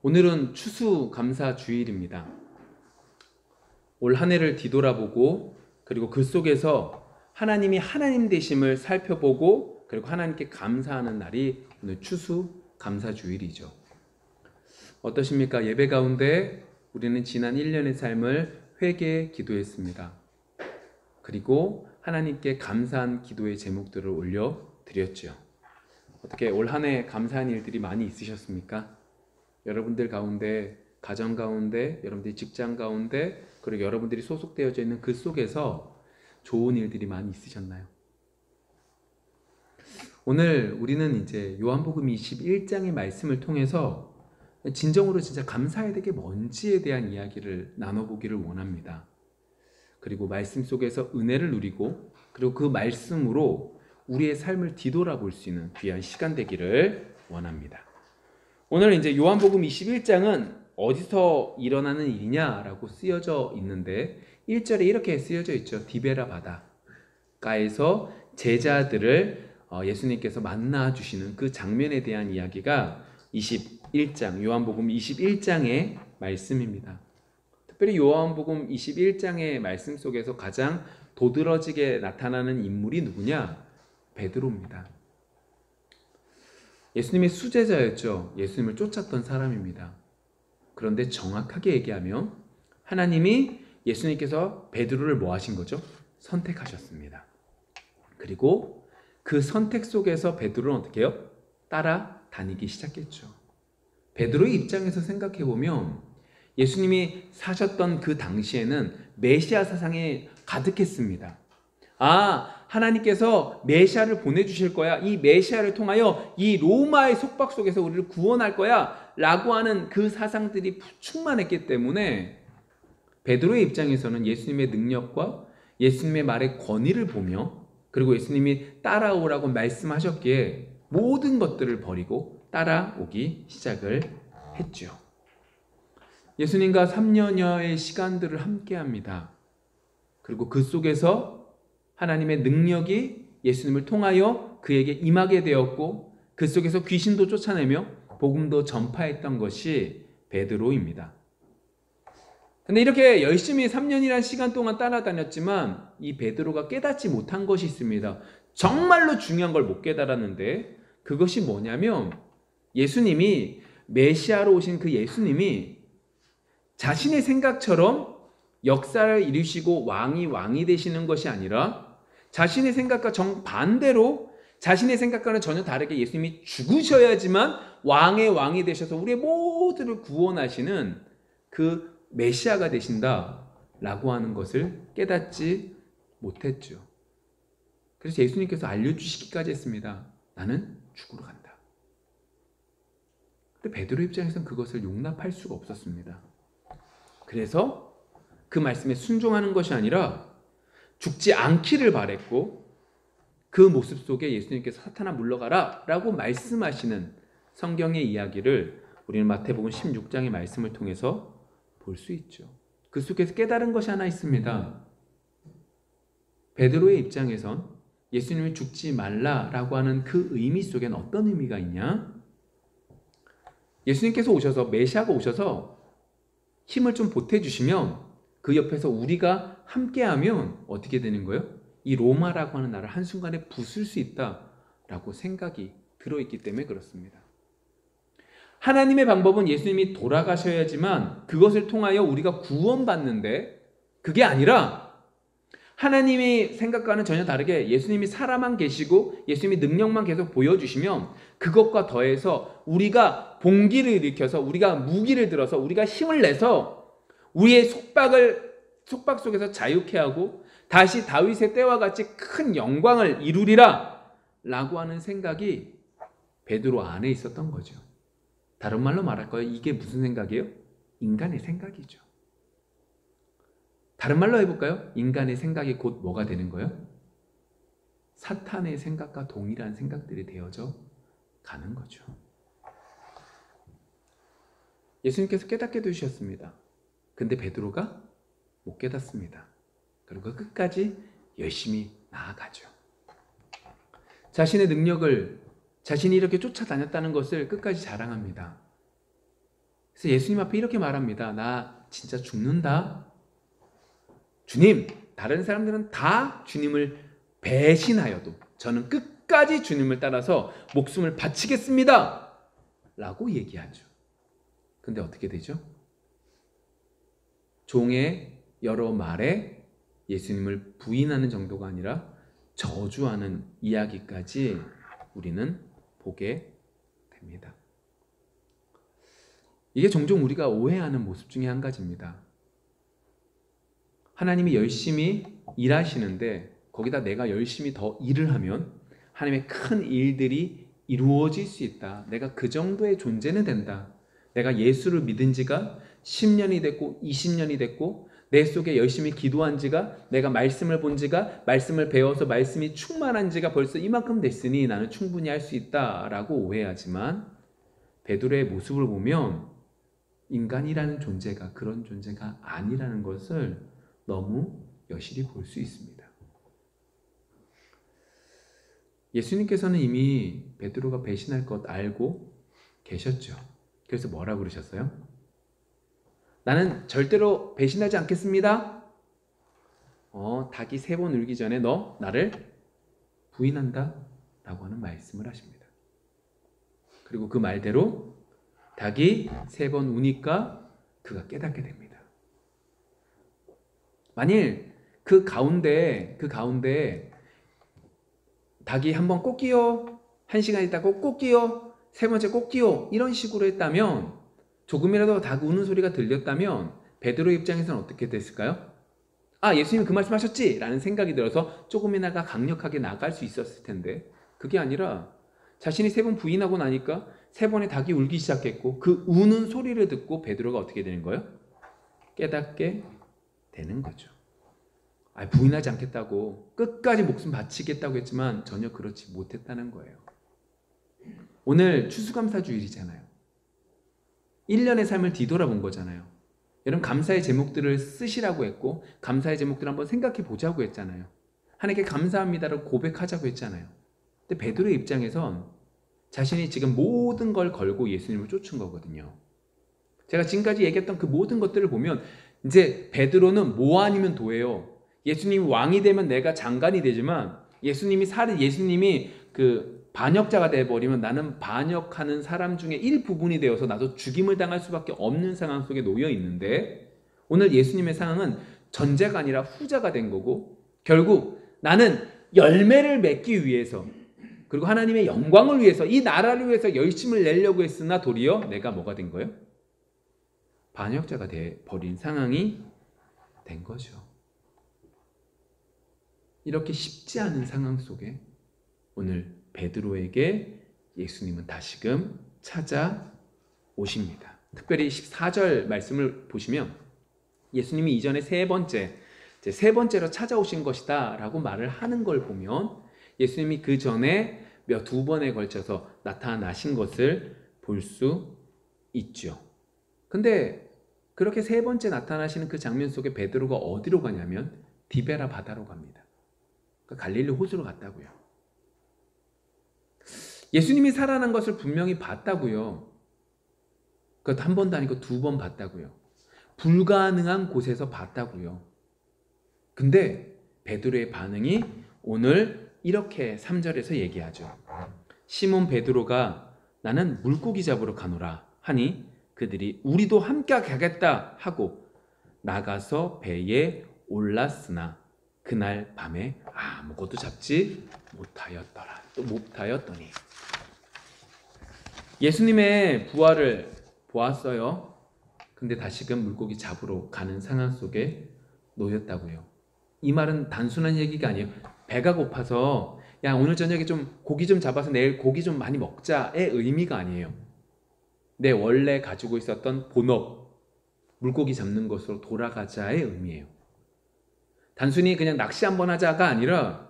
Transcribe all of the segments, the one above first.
오늘은 추수감사주일입니다. 올 한 해를 뒤돌아보고 그리고 그 속에서 하나님이 하나님 되심을 살펴보고 그리고 하나님께 감사하는 날이 오늘 추수감사주일이죠. 어떠십니까? 예배 가운데 우리는 지난 1년의 삶을 회개에 기도했습니다. 그리고 하나님께 감사한 기도의 제목들을 올려드렸죠. 어떻게 올 한 해 감사한 일들이 많이 있으셨습니까? 여러분들 가운데, 가정 가운데, 여러분들이 직장 가운데, 그리고 여러분들이 소속되어져 있는 그 속에서 좋은 일들이 많이 있으셨나요? 오늘 우리는 이제 요한복음 21장의 말씀을 통해서 진정으로 진짜 감사해야 될 게 뭔지에 대한 이야기를 나눠보기를 원합니다. 그리고 말씀 속에서 은혜를 누리고 그리고 그 말씀으로 우리의 삶을 뒤돌아볼 수 있는 귀한 시간 되기를 원합니다. 오늘 이제 요한복음 21장은 어디서 일어나는 일이냐라고 쓰여져 있는데 1절에 이렇게 쓰여져 있죠. 디베라 바다가에서 제자들을 예수님께서 만나 주시는 그 장면에 대한 이야기가 21장 요한복음 21장의 말씀입니다. 특별히 요한복음 21장의 말씀 속에서 가장 도드러지게 나타나는 인물이 누구냐? 베드로입니다. 예수님의 수제자였죠. 예수님을 쫓았던 사람입니다. 그런데 정확하게 얘기하면 하나님이 예수님께서 베드로를 뭐 하신 거죠? 선택하셨습니다. 그리고 그 선택 속에서 베드로는 어떻게 해요? 따라다니기 시작했죠. 베드로의 입장에서 생각해 보면 예수님이 사셨던 그 당시에는 메시아 사상이 가득했습니다. 하나님께서 메시아를 보내주실 거야. 이 메시아를 통하여 이 로마의 속박 속에서 우리를 구원할 거야 라고 하는 그 사상들이 충만했기 때문에 베드로의 입장에서는 예수님의 능력과 예수님의 말의 권위를 보며 그리고 예수님이 따라오라고 말씀하셨기에 모든 것들을 버리고 따라오기 시작을 했죠. 예수님과 3년여의 시간들을 함께합니다. 그리고 그 속에서 하나님의 능력이 예수님을 통하여 그에게 임하게 되었고 그 속에서 귀신도 쫓아내며 복음도 전파했던 것이 베드로입니다. 근데 이렇게 열심히 3년이라는 시간 동안 따라다녔지만 이 베드로가 깨닫지 못한 것이 있습니다. 정말로 중요한 걸 못 깨달았는데 그것이 뭐냐면 예수님이 메시아로 오신 그 예수님이 자신의 생각처럼 역사를 이루시고 왕이 되시는 것이 아니라 자신의 생각과 정반대로 자신의 생각과는 전혀 다르게 예수님이 죽으셔야지만 왕이 되셔서 우리의 모두를 구원하시는 그 메시아가 되신다라고 하는 것을 깨닫지 못했죠. 그래서 예수님께서 알려주시기까지 했습니다. 나는 죽으러 간다. 근데 베드로 입장에서는 그것을 용납할 수가 없었습니다. 그래서 그 말씀에 순종하는 것이 아니라 죽지 않기를 바랬고 그 모습 속에 예수님께서 사탄아 물러가라 라고 말씀하시는 성경의 이야기를 우리는 마태복음 16장의 말씀을 통해서 볼 수 있죠. 그 속에서 깨달은 것이 하나 있습니다. 베드로의 입장에선 예수님이 죽지 말라라고 하는 그 의미 속에는 어떤 의미가 있냐? 예수님께서 오셔서 메시아가 오셔서 힘을 좀 보태주시면 그 옆에서 우리가 함께하면 어떻게 되는 거예요? 이 로마라고 하는 나라를 한순간에 부술 수 있다라고 생각이 들어있기 때문에 그렇습니다. 하나님의 방법은 예수님이 돌아가셔야지만 그것을 통하여 우리가 구원받는데 그게 아니라 하나님의 생각과는 전혀 다르게 예수님이 살아만 계시고 예수님이 능력만 계속 보여주시면 그것과 더해서 우리가 봉기를 일으켜서 우리가 무기를 들어서 우리가 힘을 내서 우리의 속박 속에서 자유케 하고 다시 다윗의 때와 같이 큰 영광을 이루리라 라고 하는 생각이 베드로 안에 있었던 거죠. 다른 말로 말할 거예요. 이게 무슨 생각이에요? 인간의 생각이죠. 다른 말로 해볼까요? 인간의 생각이 곧 뭐가 되는 거예요? 사탄의 생각과 동일한 생각들이 되어져 가는 거죠. 예수님께서 깨닫게 해주셨습니다. 근데 베드로가 못 깨닫습니다. 그리고 끝까지 열심히 나아가죠. 자신의 능력을 자신이 이렇게 쫓아다녔다는 것을 끝까지 자랑합니다. 그래서 예수님 앞에 이렇게 말합니다. 나 진짜 죽는다. 주님, 다른 사람들은 다 주님을 배신하여도 저는 끝까지 주님을 따라서 목숨을 바치겠습니다. 라고 얘기하죠. 근데 어떻게 되죠? 종의 여러 말에 예수님을 부인하는 정도가 아니라 저주하는 이야기까지 우리는 보게 됩니다. 이게 종종 우리가 오해하는 모습 중에 한 가지입니다. 하나님이 열심히 일하시는데 거기다 내가 열심히 더 일을 하면 하나님의 큰 일들이 이루어질 수 있다. 내가 그 정도의 존재는 된다. 내가 예수를 믿은 지가 10년이 됐고 20년이 됐고 내 속에 열심히 기도한 지가, 내가 말씀을 본 지가, 말씀을 배워서 말씀이 충만한 지가 벌써 이만큼 됐으니 나는 충분히 할 수 있다라고 오해하지만 베드로의 모습을 보면 인간이라는 존재가 그런 존재가 아니라는 것을 너무 여실히 볼 수 있습니다. 예수님께서는 이미 베드로가 배신할 것 알고 계셨죠. 그래서 뭐라고 그러셨어요? 나는 절대로 배신하지 않겠습니다. 닭이 3번 울기 전에 너 나를 부인한다 라고 하는 말씀을 하십니다. 그리고 그 말대로 닭이 3번 우니까 그가 깨닫게 됩니다. 만일 그 가운데 닭이 한번 꺾이요, 1시간 있다 꺾이요, 3번째 꺾이요 이런 식으로 했다면, 조금이라도 닭 우는 소리가 들렸다면 베드로 입장에서는 어떻게 됐을까요? 아, 예수님이 그 말씀하셨지? 라는 생각이 들어서 조금이나마 강력하게 나갈 수 있었을 텐데 그게 아니라 자신이 3번 부인하고 나니까 3번의 닭이 울기 시작했고 그 우는 소리를 듣고 베드로가 어떻게 되는 거예요? 깨닫게 되는 거죠. 부인하지 않겠다고 끝까지 목숨 바치겠다고 했지만 전혀 그렇지 못했다는 거예요. 오늘 추수감사주일이잖아요. 1년의 삶을 뒤돌아본 거잖아요. 여러분 감사의 제목들을 쓰시라고 했고 감사의 제목들을 한번 생각해 보자고 했잖아요. 하나님께 감사합니다라고 고백하자고 했잖아요. 근데 베드로의 입장에선 자신이 지금 모든 걸 걸고 예수님을 쫓은 거거든요. 제가 지금까지 얘기했던 그 모든 것들을 보면 이제 베드로는 뭐 아니면 도예요. 예수님이 왕이 되면 내가 장관이 되지만 예수님이 그 반역자가 되어버리면 나는 반역하는 사람 중에 일부분이 되어서 나도 죽임을 당할 수밖에 없는 상황 속에 놓여 있는데 오늘 예수님의 상황은 전자가 아니라 후자가 된 거고 결국 나는 열매를 맺기 위해서 그리고 하나님의 영광을 위해서 이 나라를 위해서 열심을 내려고 했으나 도리어 내가 뭐가 된 거예요? 반역자가 되어버린 상황이 된 거죠. 이렇게 쉽지 않은 상황 속에 오늘 베드로에게 예수님은 다시금 찾아오십니다. 특별히 14절 말씀을 보시면 예수님이 이전에 세 번째로 찾아오신 것이다 라고 말을 하는 걸 보면 예수님이 그 전에 2번에 걸쳐서 나타나신 것을 볼 수 있죠. 근데 그렇게 3번째 나타나시는 그 장면 속에 베드로가 어디로 가냐면 디베라 바다로 갑니다. 그러니까 갈릴리 호수로 갔다고요. 예수님이 살아난 것을 분명히 봤다고요. 그것도 1번도 아니고 2번 봤다고요. 불가능한 곳에서 봤다고요. 근데 베드로의 반응이 오늘 이렇게 3절에서 얘기하죠. 시몬 베드로가 나는 물고기 잡으러 가노라 하니 그들이 우리도 함께 가겠다 하고 나가서 배에 올랐으나 그날 밤에 아무것도 잡지 못하였더라. 또 못하였더니 예수님의 부활을 보았어요. 근데 다시금 물고기 잡으러 가는 상황 속에 놓였다고요. 이 말은 단순한 얘기가 아니에요. 배가 고파서 야 오늘 저녁에 좀 고기 좀 잡아서 내일 고기 좀 많이 먹자의 의미가 아니에요. 내 원래 가지고 있었던 본업 물고기 잡는 것으로 돌아가자의 의미예요. 단순히 그냥 낚시 한번 하자가 아니라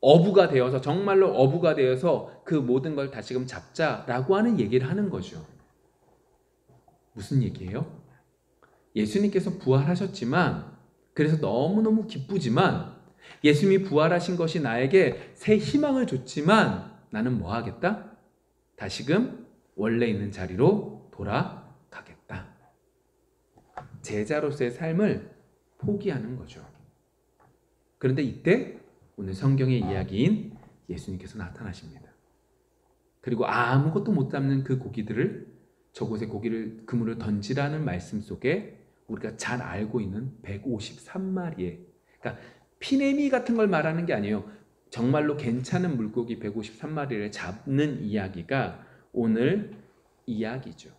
어부가 되어서 정말로 어부가 되어서 그 모든 걸 다시금 잡자라고 하는 얘기를 하는 거죠. 무슨 얘기예요? 예수님께서 부활하셨지만 그래서 너무너무 기쁘지만 예수님이 부활하신 것이 나에게 새 희망을 줬지만 나는 뭐 하겠다? 다시금 원래 있는 자리로 돌아가겠다. 제자로서의 삶을 포기하는 거죠. 그런데 이때 오늘 성경의 이야기인 예수님께서 나타나십니다. 그리고 아무것도 못 잡는 그 고기들을 저곳에 그물을 던지라는 말씀 속에 우리가 잘 알고 있는 153마리의, 그러니까 피레미 같은 걸 말하는 게 아니에요. 정말로 괜찮은 물고기 153마리를 잡는 이야기가 오늘 이야기죠.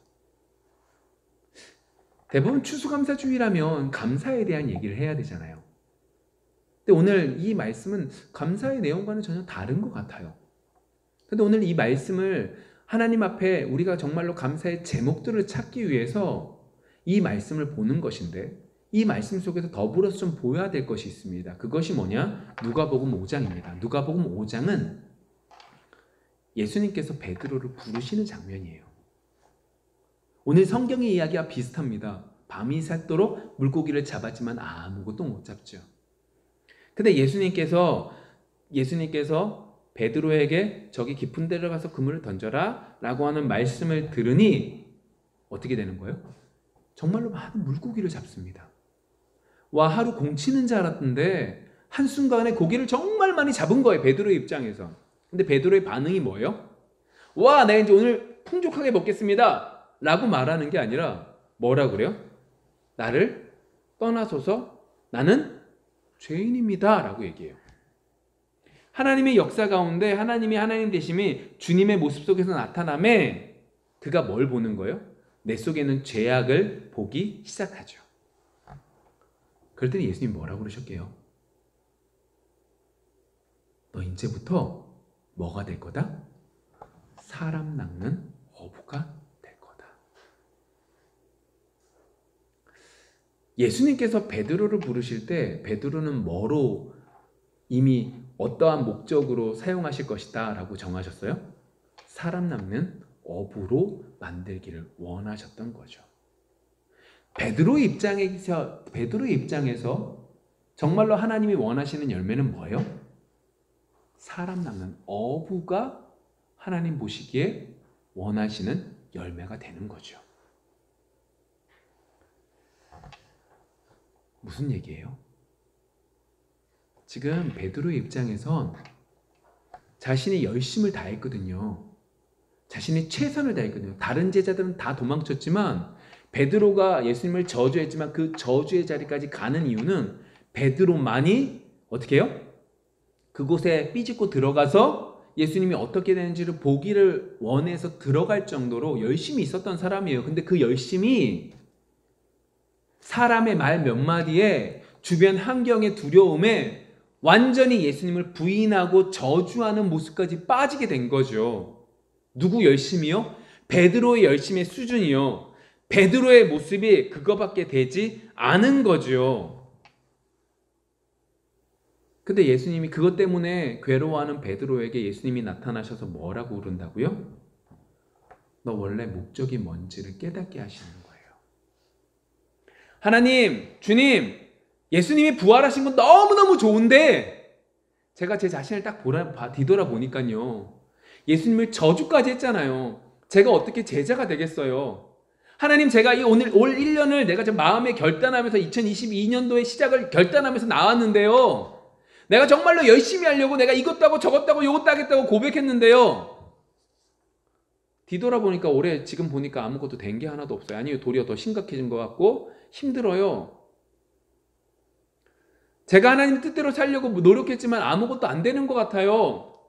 대부분 추수감사주의라면 감사에 대한 얘기를 해야 되잖아요. 근데 오늘 이 말씀은 감사의 내용과는 전혀 다른 것 같아요. 근데 오늘 이 말씀을 하나님 앞에 우리가 정말로 감사의 제목들을 찾기 위해서 이 말씀을 보는 것인데, 이 말씀 속에서 더불어서 좀 보여야 될 것이 있습니다. 그것이 뭐냐? 누가복음 5장입니다. 누가복음 5장은 예수님께서 베드로를 부르시는 장면이에요. 오늘 성경의 이야기와 비슷합니다. 밤이 새도록 물고기를 잡았지만 아무것도 못 잡죠. 근데 예수님께서 베드로에게 저기 깊은 데로 가서 그물을 던져라 라고 하는 말씀을 들으니 어떻게 되는 거예요? 정말로 많은 물고기를 잡습니다. 와, 하루 공치는 줄 알았는데 한순간에 고기를 정말 많이 잡은 거예요, 베드로의 입장에서. 근데 베드로의 반응이 뭐예요? 와, 내가 이제 오늘 풍족하게 먹겠습니다 라고 말하는 게 아니라 뭐라 그래요? 나를 떠나소서, 나는 죄인입니다 라고 얘기해요. 하나님의 역사 가운데 하나님이 하나님 되심이 주님의 모습 속에서 나타남에 그가 뭘 보는 거예요? 내 속에는 죄악을 보기 시작하죠. 그럴 때는 예수님 뭐라고 그러셨게요? 너 이제부터 뭐가 될 거다? 사람 낚는 어부가 될 거다. 예수님께서 베드로를 부르실 때 베드로는 뭐로 이미 어떠한 목적으로 사용하실 것이다 라고 정하셨어요? 사람 낚는 어부로 만들기를 원하셨던 거죠. 베드로의 입장에서 정말로 하나님이 원하시는 열매는 뭐예요? 사람 낚는 어부가 하나님 보시기에 원하시는 열매가 되는 거죠. 무슨 얘기예요? 지금 베드로의 입장에선 자신이 열심을 다했거든요. 자신이 최선을 다했거든요. 다른 제자들은 다 도망쳤지만 베드로가 예수님을 저주했지만 그 저주의 자리까지 가는 이유는 베드로만이 어떻게 해요? 그곳에 삐짓고 들어가서 예수님이 어떻게 되는지를 보기를 원해서 들어갈 정도로 열심히 있었던 사람이에요. 근데 그 열심이 사람의 말 몇 마디에 주변 환경의 두려움에 완전히 예수님을 부인하고 저주하는 모습까지 빠지게 된 거죠. 누구 열심이요? 베드로의 열심의 수준이요. 베드로의 모습이 그거밖에 되지 않은 거죠. 근데 예수님이 그것 때문에 괴로워하는 베드로에게 예수님이 나타나셔서 뭐라고 그런다고요? 너 원래 목적이 뭔지를 깨닫게 하시는 거예요. 하나님, 주님, 예수님이 부활하신 건 너무너무 좋은데 제가 제 자신을 딱 뒤돌아보니까요, 예수님을 저주까지 했잖아요. 제가 어떻게 제자가 되겠어요? 하나님, 제가 올 1년을 내가 제 마음에 결단하면서 2022년도의 시작을 결단하면서 나왔는데요, 내가 정말로 열심히 하려고 내가 이것도 하고 저것도 하고 이것도 하겠다고 고백했는데요, 뒤돌아보니까 올해 지금 보니까 아무것도 된 게 하나도 없어요. 아니요, 도리어 더 심각해진 것 같고 힘들어요. 제가 하나님 뜻대로 살려고 노력했지만 아무것도 안 되는 것 같아요.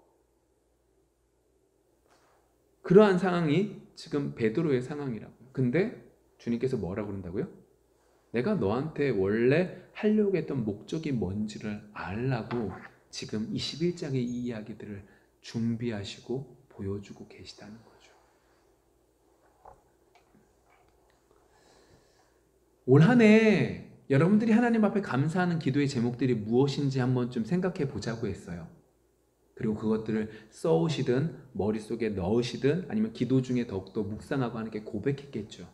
그러한 상황이 지금 베드로의 상황이라고요. 근데 주님께서 뭐라고 그런다고요? 내가 너한테 원래 하려고 했던 목적이 뭔지를 알라고 지금 21장의 이 이야기들을 준비하시고 보여주고 계시다는 거죠. 올 한 해 여러분들이 하나님 앞에 감사하는 기도의 제목들이 무엇인지 한번 좀 생각해 보자고 했어요. 그리고 그것들을 써오시든 머릿속에 넣으시든 아니면 기도 중에 더욱더 묵상하고 하는 게 고백했겠죠.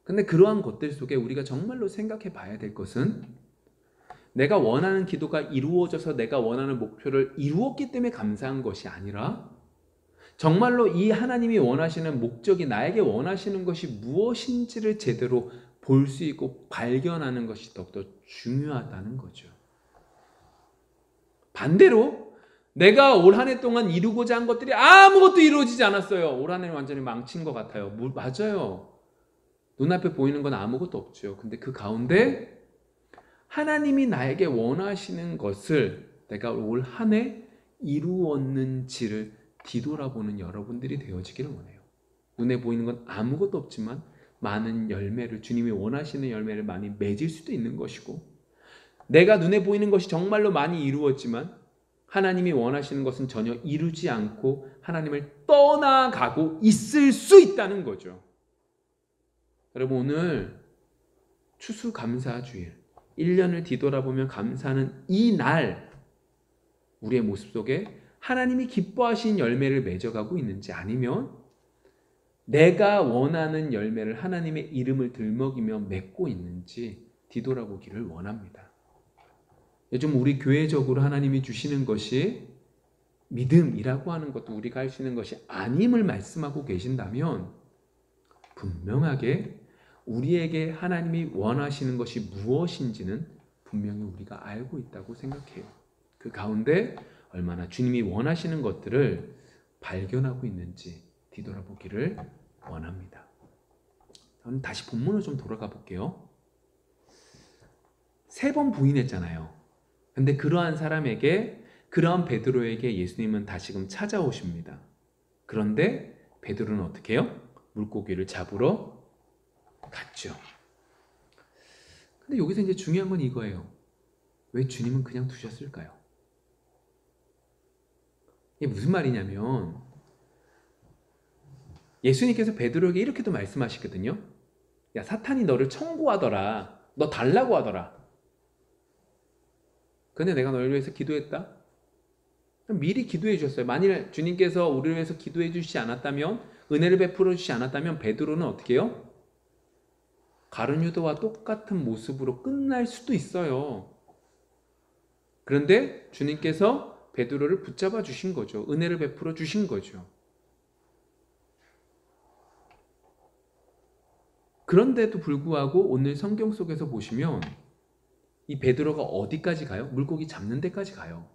근데 그러한 것들 속에 우리가 정말로 생각해 봐야 될 것은, 내가 원하는 기도가 이루어져서 내가 원하는 목표를 이루었기 때문에 감사한 것이 아니라 정말로 이 하나님이 원하시는 목적이, 나에게 원하시는 것이 무엇인지를 제대로 볼 수 있고 발견하는 것이 더욱더 중요하다는 거죠. 반대로 내가 올 한 해 동안 이루고자 한 것들이 아무것도 이루어지지 않았어요. 올 한 해는 완전히 망친 것 같아요. 맞아요. 눈앞에 보이는 건 아무것도 없죠. 근데 그 가운데 하나님이 나에게 원하시는 것을 내가 올 한 해 이루었는지를 뒤돌아보는 여러분들이 되어지기를 원해요. 눈에 보이는 건 아무것도 없지만 많은 열매를, 주님이 원하시는 열매를 많이 맺을 수도 있는 것이고, 내가 눈에 보이는 것이 정말로 많이 이루었지만 하나님이 원하시는 것은 전혀 이루지 않고 하나님을 떠나가고 있을 수 있다는 거죠. 여러분, 오늘 추수감사주일 1년을 뒤돌아보면 감사하는 이 날, 우리의 모습 속에 하나님이 기뻐하신 열매를 맺어가고 있는지, 아니면 내가 원하는 열매를 하나님의 이름을 들먹이며 맺고 있는지 뒤돌아보기를 원합니다. 요즘 우리 교회적으로 하나님이 주시는 것이 믿음이라고 하는 것도 우리가 할 수 있는 것이 아님을 말씀하고 계신다면, 분명하게 우리에게 하나님이 원하시는 것이 무엇인지는 분명히 우리가 알고 있다고 생각해요. 그 가운데 얼마나 주님이 원하시는 것들을 발견하고 있는지 뒤돌아보기를 원합니다. 저는 다시 본문으로 좀 돌아가 볼게요. 3번 부인했잖아요. 근데 그러한 사람에게, 그러한 베드로에게 예수님은 다시금 찾아오십니다. 그런데 베드로는 어떻게 해요? 물고기를 잡으러 갔죠. 근데 여기서 이제 중요한 건 이거예요. 왜 주님은 그냥 두셨을까요? 이게 무슨 말이냐면, 예수님께서 베드로에게 이렇게도 말씀하시거든요. 야, 사탄이 너를 청구하더라. 너 달라고 하더라. 근데 내가 너를 위해서 기도했다. 미리 기도해 주셨어요. 만일 주님께서 우리를 위해서 기도해 주시지 않았다면, 은혜를 베풀어 주시지 않았다면 베드로는 어떻게 해요? 가룟 유다와 똑같은 모습으로 끝날 수도 있어요. 그런데 주님께서 베드로를 붙잡아 주신 거죠. 은혜를 베풀어 주신 거죠. 그런데도 불구하고 오늘 성경 속에서 보시면 이 베드로가 어디까지 가요? 물고기 잡는 데까지 가요.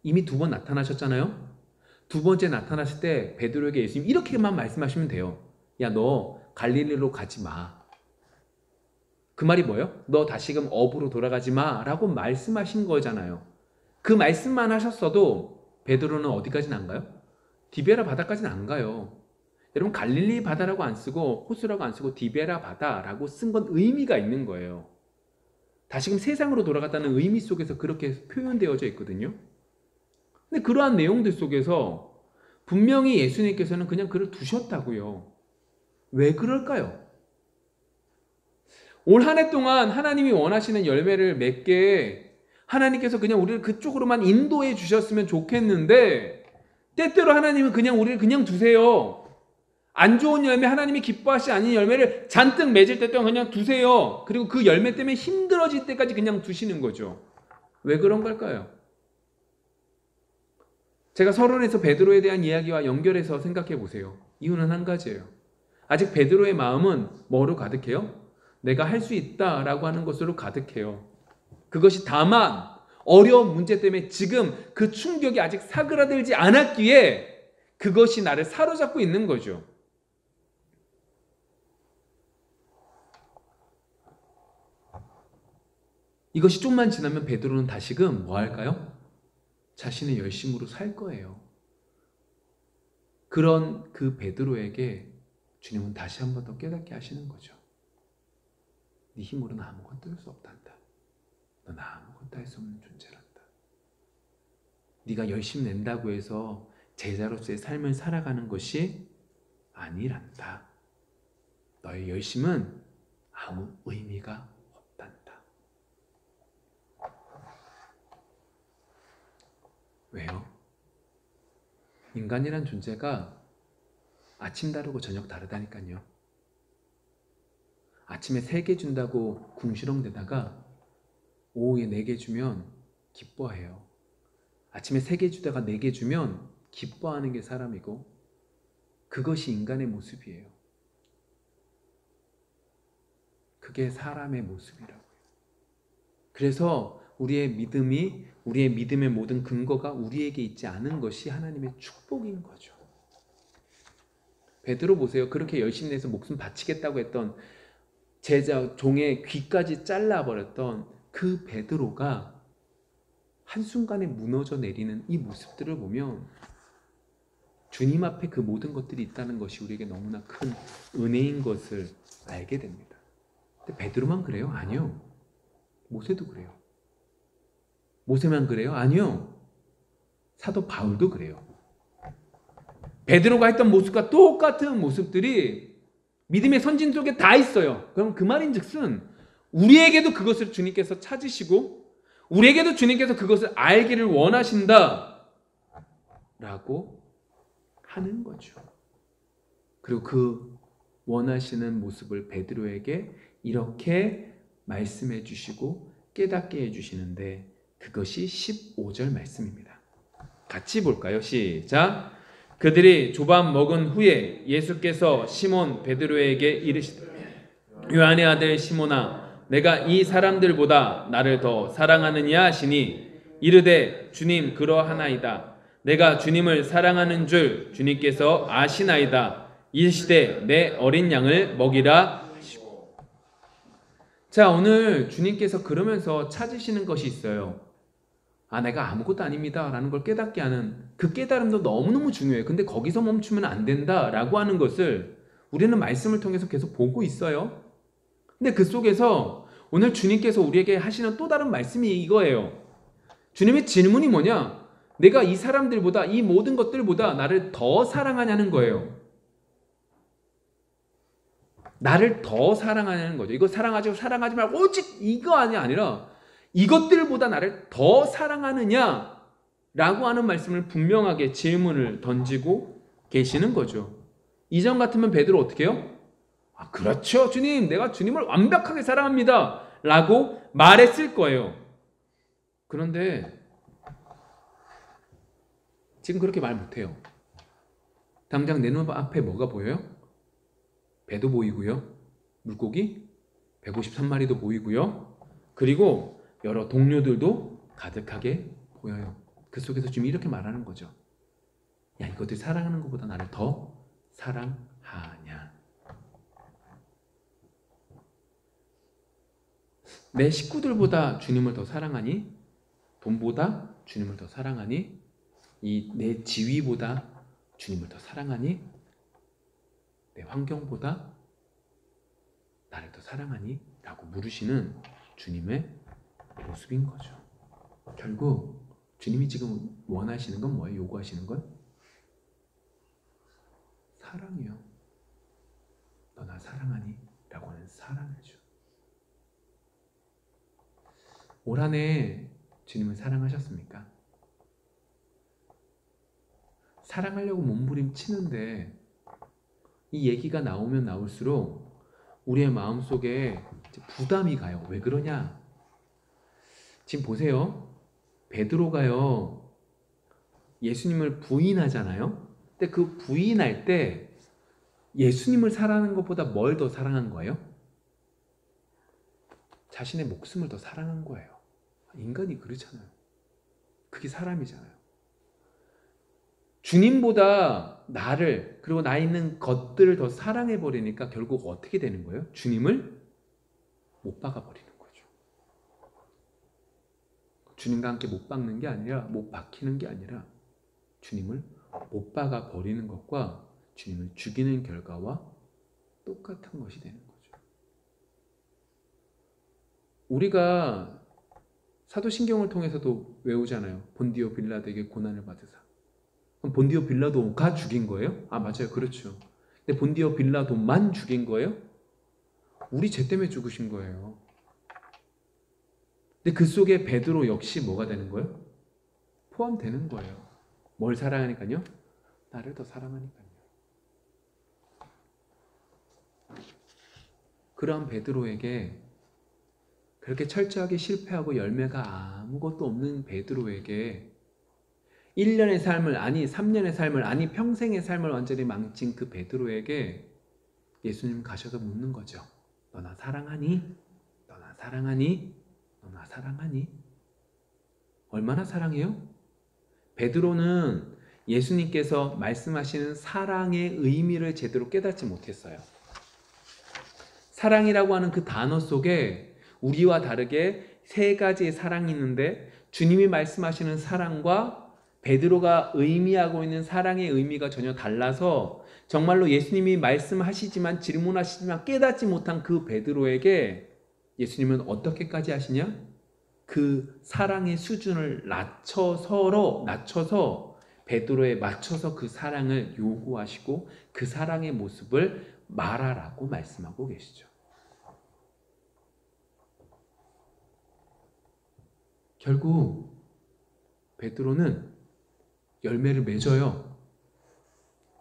이미 2번 나타나셨잖아요. 2번째 나타났을 때 베드로에게 예수님 이렇게만 말씀하시면 돼요. 야, 너 갈릴리로 가지 마. 그 말이 뭐예요? 너 다시금 업으로 돌아가지 마 라고 말씀하신 거잖아요. 그 말씀만 하셨어도 베드로는 어디까지는 안 가요? 디베라 바다까지는 안 가요. 여러분, 갈릴리 바다라고 안 쓰고 호수라고 안 쓰고 디베라 바다라고 쓴 건 의미가 있는 거예요. 다시금 세상으로 돌아갔다는 의미 속에서 그렇게 표현되어져 있거든요. 근데 그러한 내용들 속에서 분명히 예수님께서는 그냥 그를 두셨다고요. 왜 그럴까요? 올 한 해 동안 하나님이 원하시는 열매를 맺게 하나님께서 그냥 우리를 그쪽으로만 인도해 주셨으면 좋겠는데, 때때로 하나님은 그냥 우리를 그냥 두세요. 안 좋은 열매, 하나님이 기뻐하시지 않는 열매를 잔뜩 맺을 때 동안 그냥 두세요. 그리고 그 열매 때문에 힘들어질 때까지 그냥 두시는 거죠. 왜 그런 걸까요? 제가 서론에서 베드로에 대한 이야기와 연결해서 생각해 보세요. 이유는 한 가지예요. 아직 베드로의 마음은 뭐로 가득해요? 내가 할 수 있다라고 하는 것으로 가득해요. 그것이 다만 어려운 문제 때문에 지금 그 충격이 아직 사그라들지 않았기에 그것이 나를 사로잡고 있는 거죠. 이것이 좀만 지나면 베드로는 다시금 뭐 할까요? 자신의 열심으로 살 거예요. 그런 그 베드로에게 주님은 다시 한 번 더 깨닫게 하시는 거죠. 네 힘으로는 아무것도 할 수 없단다. 넌 아무것도 할 수 없는 존재란다. 네가 열심 낸다고 해서 제자로서의 삶을 살아가는 것이 아니란다. 너의 열심은 아무 의미가 없단다. 왜요? 인간이란 존재가 아침 다르고 저녁 다르다니까요. 아침에 3개 준다고 궁시렁대다가 오후에 4개 주면 기뻐해요. 아침에 3개 주다가 4개 주면 기뻐하는 게 사람이고, 그것이 인간의 모습이에요. 그게 사람의 모습이라고요. 그래서 우리의 믿음의 모든 근거가 우리에게 있지 않은 것이 하나님의 축복인 거죠. 베드로 보세요. 그렇게 열심히 내서 목숨 바치겠다고 했던 제자 종의 귀까지 잘라버렸던 그 베드로가 한순간에 무너져 내리는 이 모습들을 보면 주님 앞에 그 모든 것들이 있다는 것이 우리에게 너무나 큰 은혜인 것을 알게 됩니다. 근데 베드로만 그래요? 아니요. 모세도 그래요. 모세만 그래요? 아니요. 사도 바울도 그래요. 베드로가 했던 모습과 똑같은 모습들이 믿음의 선진 속에 다 있어요. 그럼 그 말인즉슨 우리에게도 그것을 주님께서 찾으시고 우리에게도 주님께서 그것을 알기를 원하신다 라고 하는 거죠. 그리고 그 원하시는 모습을 베드로에게 이렇게 말씀해 주시고 깨닫게 해주시는데 그것이 15절 말씀입니다. 같이 볼까요? 시작. 그들이 조밥 먹은 후에 예수께서 시몬 베드로에게 이르시되 요한의 아들 시몬아 내가 이 사람들보다 나를 더 사랑하느냐 하시니 이르되 주님 그러하나이다. 내가 주님을 사랑하는 줄 주님께서 아시나이다. 이르시되 내 어린 양을 먹이라 하시고. 자, 오늘 주님께서 그러면서 찾으시는 것이 있어요. 내가 아무것도 아닙니다 라는 걸 깨닫게 하는 그 깨달음도 너무너무 중요해요. 근데 거기서 멈추면 안 된다 라고 하는 것을 우리는 말씀을 통해서 계속 보고 있어요. 근데 그 속에서 오늘 주님께서 우리에게 하시는 또 다른 말씀이 이거예요. 주님의 질문이 뭐냐? 내가 이 사람들보다 이 모든 것들보다 나를 더 사랑하냐는 거예요. 나를 더 사랑하냐는 거죠. 이거 사랑하지 말고 오직 이거 아니라 이것들보다 나를 더 사랑하느냐? 라고 하는 말씀을 분명하게 질문을 던지고 계시는 거죠. 이전 같으면 베드로 어떻게 해요? 그렇죠 주님, 내가 주님을 완벽하게 사랑합니다 라고 말했을 거예요. 그런데 지금 그렇게 말 못해요. 당장 내 눈 앞에 뭐가 보여요? 배도 보이고요, 물고기 153마리도 보이고요, 그리고 여러 동료들도 가득하게 보여요. 그 속에서 지금 이렇게 말하는 거죠. 야, 이것들 사랑하는 것보다 나를 더 사랑하냐? 내 식구들보다 주님을 더 사랑하니? 돈보다 주님을 더 사랑하니? 내 지위보다 주님을 더 사랑하니? 내 환경보다 나를 더 사랑하니? 라고 물으시는 주님의 모습인 거죠. 결국 주님이 지금 원하시는 건 뭐예요? 요구하시는 건? 사랑이요. 너 나 사랑하니? 라고 하는 사랑이죠. 올 한 해 주님을 사랑하셨습니까? 사랑하려고 몸부림치는데 이 얘기가 나오면 나올수록 우리의 마음속에 부담이 가요. 왜 그러냐? 지금 보세요. 베드로가요, 예수님을 부인하잖아요. 근데 그 부인할 때 예수님을 사랑하는 것보다 뭘 더 사랑한 거예요? 자신의 목숨을 더 사랑한 거예요. 인간이 그렇잖아요. 그게 사람이잖아요. 주님보다 나를, 그리고 나 있는 것들을 더 사랑해버리니까 결국 어떻게 되는 거예요? 주님을 못 박아버리는 거죠. 주님과 함께 못 박는 게 아니라, 못 박히는 게 아니라 주님을 못 박아버리는 것과 주님을 죽이는 결과와 똑같은 것이 되는 거죠. 우리가 사도신경을 통해서도 외우잖아요. 본디오 빌라도에게 고난을 받으사. 그럼 본디오 빌라도가 죽인 거예요? 맞아요. 그렇죠. 근데 본디오 빌라도만 죽인 거예요? 우리 죄 때문에 죽으신 거예요. 근데 그 속에 베드로 역시 뭐가 되는 거예요? 포함되는 거예요. 뭘 사랑하니까요? 나를 더 사랑하니까요. 그런 베드로에게, 그렇게 철저하게 실패하고 열매가 아무것도 없는 베드로에게 1년의 삶을, 3년의 삶을, 평생의 삶을 완전히 망친 그 베드로에게 예수님 가셔서 묻는 거죠. 너나 사랑하니? 너나 사랑하니? 너나 사랑하니? 얼마나 사랑해요? 베드로는 예수님께서 말씀하시는 사랑의 의미를 제대로 깨닫지 못했어요. 사랑이라고 하는 그 단어 속에 우리와 다르게 세 가지의 사랑이 있는데, 주님이 말씀하시는 사랑과 베드로가 의미하고 있는 사랑의 의미가 전혀 달라서 정말로 예수님이 말씀하시지만 질문하시지만 깨닫지 못한 그 베드로에게 예수님은 어떻게까지 하시냐? 그 사랑의 수준을 낮춰서 베드로에 맞춰서 그 사랑을 요구하시고 그 사랑의 모습을 말하라고 말씀하고 계시죠. 결국 베드로는 열매를 맺어요.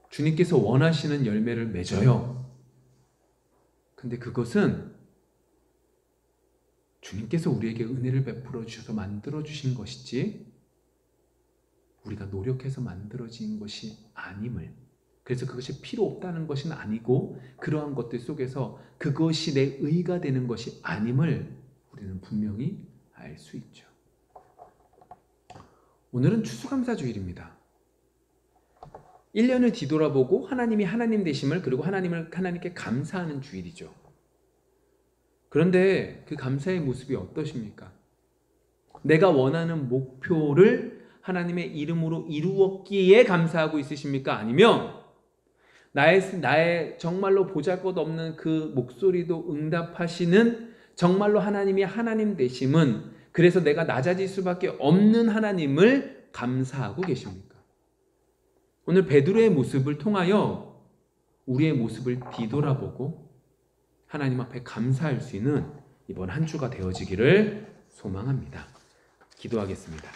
주님께서 원하시는 열매를 맺어요. 근데 그것은 주님께서 우리에게 은혜를 베풀어 주셔서 만들어 주신 것이지 우리가 노력해서 만들어진 것이 아님을, 그래서 그것이 필요 없다는 것은 아니고 그러한 것들 속에서 그것이 내 의가 되는 것이 아님을 우리는 분명히 알 수 있죠. 오늘은 추수감사주일입니다. 1년을 뒤돌아보고 하나님이 하나님 되심을, 그리고 하나님께 감사하는 주일이죠. 그런데 그 감사의 모습이 어떠십니까? 내가 원하는 목표를 하나님의 이름으로 이루었기에 감사하고 있으십니까? 아니면 나의 정말로 보잘것없는 그 목소리도 응답하시는 정말로 하나님이 하나님 되심은, 그래서 내가 낮아질 수밖에 없는 하나님을 감사하고 계십니까? 오늘 베드로의 모습을 통하여 우리의 모습을 뒤돌아보고 하나님 앞에 감사할 수 있는 이번 한 주가 되어지기를 소망합니다. 기도하겠습니다.